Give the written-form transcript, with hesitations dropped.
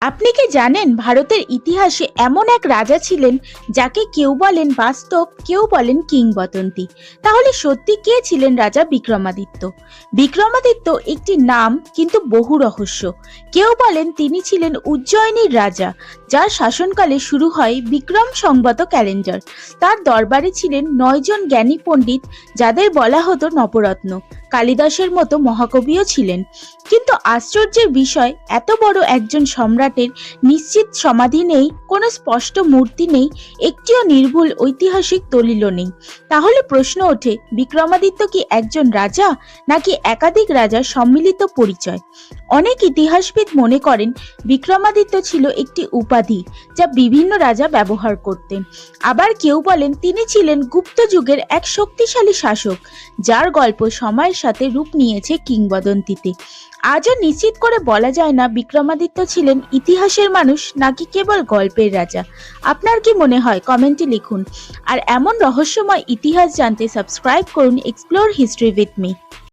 আপনি কি জানেন ভারতের ইতিহাসে এমন এক রাজা ছিলেন যাকে কেউ বলেন বাস্তব, কেউ বলেন কিংবদন্তি। তাহলে সত্যি কে ছিলেন রাজা বিক্রমাদিত্য? বিক্রমাদিত্য একটি নাম, কিন্তু বহু রহস্য। কেউ বলেন তিনি ছিলেন উজ্জয়িনীর রাজা, যার শাসনকালে শুরু হয় বিক্রম সংবত ক্যালেন্ডার। তার দরবারে ছিলেন 9 জন জ্ঞানী পণ্ডিত, যাদের বলা হতো নবরত্ন। কালিদাসের মতো মহাকবিও ছিলেন। কিন্তু আশ্চর্যের বিষয়, এত বড় একজন সম্রাটের নিশ্চিত সমাধি নেই, কোনো স্পষ্ট মূর্তি নেই, একটিও নির্ভুল ঐতিহাসিক দলিলও নেই। তাহলে প্রশ্ন ওঠে, বিক্রমাদিত্য কি একজন রাজা, নাকি একাধিক রাজার সম্মিলিত পরিচয়? অনেক ইতিহাসবিদ মনে করেন বিক্রমাদিত্য ছিল একটি উপাধি, যা বিভিন্ন রাজা ব্যবহার করতেন। আবার কেউ বলেন তিনি ছিলেন গুপ্ত যুগের এক শক্তিশালী শাসক, যার গল্প সময়ের সাথে রূপ নিয়েছে কিংবদন্তিতে। আজও নিশ্চিত করে বলা যায় না বিক্রমাদিত্য ছিলেন ইতিহাসের মানুষ নাকি কেবল গল্পের রাজা। আপনার কি মনে হয়? কমেন্টে লিখুন। আর এমন রহস্যময় ইতিহাস জানতে সাবস্ক্রাইব করুন এক্সপ্লোর হিস্ট্রি উইথ মি।